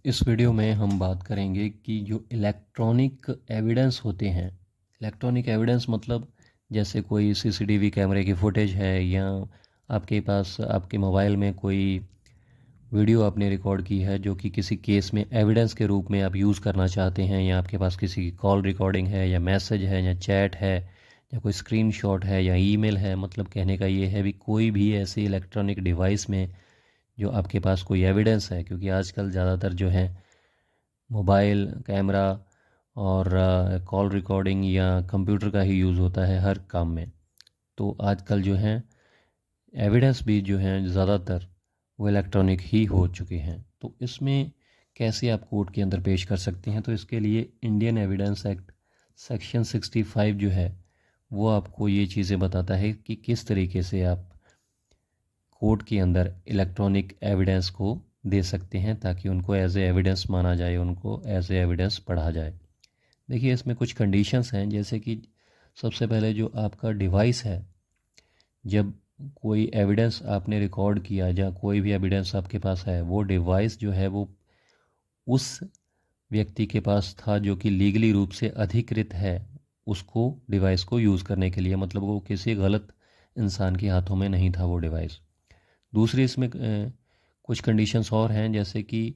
इस वीडियो में हम बात करेंगे कि जो इलेक्ट्रॉनिक एविडेंस होते हैं। इलेक्ट्रॉनिक एविडेंस मतलब जैसे कोई सीसीटीवी कैमरे की फुटेज है, या आपके पास आपके मोबाइल में कोई वीडियो आपने रिकॉर्ड की है जो कि किसी केस में एविडेंस के रूप में आप यूज़ करना चाहते हैं, या आपके पास किसी की कॉल रिकॉर्डिंग है, या मैसेज है, या चैट है, या कोई स्क्रीनशॉट है, या ईमेल है। मतलब कहने का ये है भी कोई भी ऐसी इलेक्ट्रॉनिक डिवाइस में जो आपके पास कोई एविडेंस है, क्योंकि आजकल ज़्यादातर जो है मोबाइल कैमरा और कॉल रिकॉर्डिंग या कंप्यूटर का ही यूज़ होता है हर काम में। तो आजकल जो है एविडेंस भी जो हैं ज़्यादातर वो इलेक्ट्रॉनिक ही हो चुके हैं। तो इसमें कैसे आप कोर्ट के अंदर पेश कर सकते हैं, तो इसके लिए इंडियन एविडेंस एक्ट सेक्शन 65 जो है वो आपको ये चीज़ें बताता है कि किस तरीके से आप कोर्ट के अंदर इलेक्ट्रॉनिक एविडेंस को दे सकते हैं, ताकि उनको एज ए एविडेंस माना जाए, उनको एज ए एविडेंस पढ़ा जाए। देखिए, इसमें कुछ कंडीशंस हैं, जैसे कि सबसे पहले जो आपका डिवाइस है, जब कोई एविडेंस आपने रिकॉर्ड किया या कोई भी एविडेंस आपके पास है, वो डिवाइस जो है वो उस व्यक्ति के पास था जो कि लीगली रूप से अधिकृत है उसको डिवाइस को यूज़ करने के लिए। मतलब वो किसी गलत इंसान के हाथों में नहीं था वो डिवाइस। दूसरी इसमें कुछ कंडीशंस और हैं, जैसे कि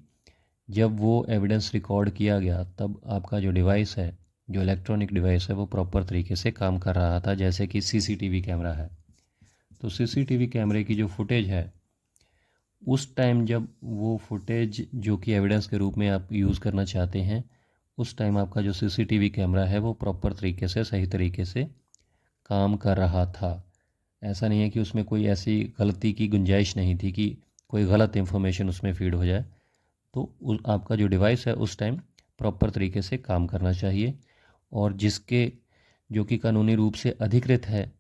जब वो एविडेंस रिकॉर्ड किया गया तब आपका जो डिवाइस है, जो इलेक्ट्रॉनिक डिवाइस है, वो प्रॉपर तरीके से काम कर रहा था। जैसे कि सीसीटीवी कैमरा है, तो सीसीटीवी कैमरे की जो फुटेज है, उस टाइम जब वो फुटेज जो कि एविडेंस के रूप में आप यूज़ करना चाहते हैं, उस टाइम आपका जो सीसीटीवी कैमरा है वो प्रॉपर तरीके से सही तरीके से काम कर रहा था। ऐसा नहीं है कि उसमें कोई ऐसी गलती की गुंजाइश नहीं थी कि कोई गलत इन्फॉर्मेशन उसमें फीड हो जाए। तो आपका जो डिवाइस है उस टाइम प्रॉपर तरीके से काम करना चाहिए, और जिसके जो कि कानूनी रूप से अधिकृत है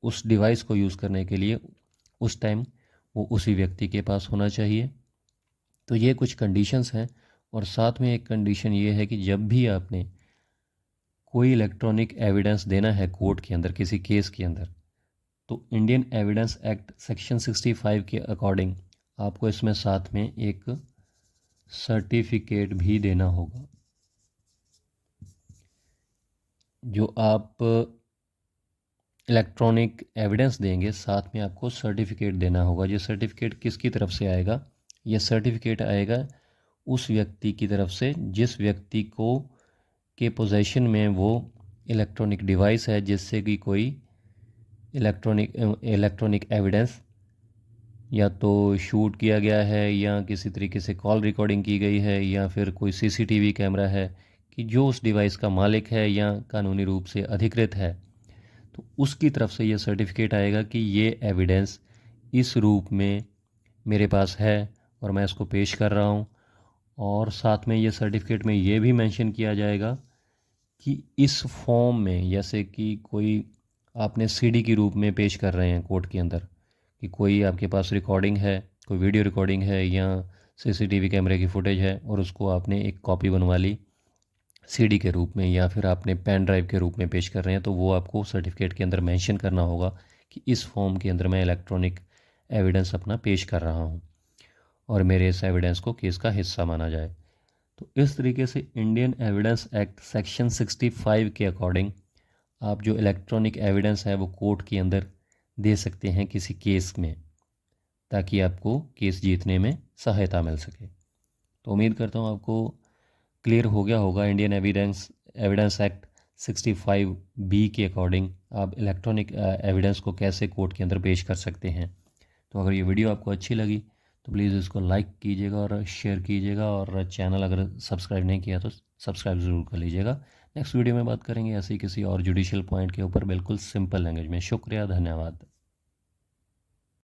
उस डिवाइस को यूज़ करने के लिए, उस टाइम वो उसी व्यक्ति के पास होना चाहिए। तो ये कुछ कंडीशंस हैं। और साथ में एक कंडीशन ये है कि जब भी आपने कोई इलेक्ट्रॉनिक एविडेंस देना है कोर्ट के अंदर किसी केस के अंदर, तो इंडियन एविडेंस एक्ट सेक्शन 65 के अकॉर्डिंग आपको इसमें साथ में एक सर्टिफिकेट भी देना होगा। जो आप इलेक्ट्रॉनिक एविडेंस देंगे, साथ में आपको सर्टिफिकेट देना होगा। ये सर्टिफिकेट किसकी तरफ से आएगा? ये सर्टिफिकेट आएगा उस व्यक्ति की तरफ से जिस व्यक्ति को के पोजीशन में वो इलेक्ट्रॉनिक डिवाइस है, जिससे कि कोई इलेक्ट्रॉनिक एविडेंस या तो शूट किया गया है, या किसी तरीके से कॉल रिकॉर्डिंग की गई है, या फिर कोई सीसीटीवी कैमरा है, कि जो उस डिवाइस का मालिक है या कानूनी रूप से अधिकृत है, तो उसकी तरफ से ये सर्टिफिकेट आएगा कि ये एविडेंस इस रूप में मेरे पास है और मैं इसको पेश कर रहा हूँ। और साथ में ये सर्टिफिकेट में ये भी मेंशन किया जाएगा कि इस फॉर्म में, जैसे कि कोई आपने सीडी के रूप में पेश कर रहे हैं कोर्ट के अंदर, कि कोई आपके पास रिकॉर्डिंग है, कोई वीडियो रिकॉर्डिंग है, या सीसीटीवी कैमरे की फुटेज है, और उसको आपने एक कॉपी बनवा ली सीडी के रूप में, या फिर आपने पेन ड्राइव के रूप में पेश कर रहे हैं, तो वो आपको सर्टिफिकेट के अंदर मेंशन करना होगा कि इस फॉर्म के अंदर मैं इलेक्ट्रॉनिक एविडेंस अपना पेश कर रहा हूँ और मेरे इस एविडेंस को केस का हिस्सा माना जाए। तो इस तरीके से इंडियन एविडेंस एक्ट सेक्शन 65 के अकॉर्डिंग आप जो इलेक्ट्रॉनिक एविडेंस है वो कोर्ट के अंदर दे सकते हैं किसी केस में, ताकि आपको केस जीतने में सहायता मिल सके। तो उम्मीद करता हूँ आपको क्लियर हो गया होगा Indian evidence evidence act 65 B के अकॉर्डिंग आप इलेक्ट्रॉनिक एविडेंस को कैसे कोर्ट के अंदर पेश कर सकते हैं। तो अगर ये वीडियो आपको अच्छी लगी तो प्लीज़ इसको लाइक कीजिएगा और शेयर कीजिएगा, और चैनल अगर सब्सक्राइब नहीं किया तो सब्सक्राइब ज़रूर कर लीजिएगा। नेक्स्ट वीडियो में बात करेंगे ऐसे ही किसी और जुडिशियल पॉइंट के ऊपर, बिल्कुल सिंपल लैंग्वेज में। शुक्रिया, धन्यवाद।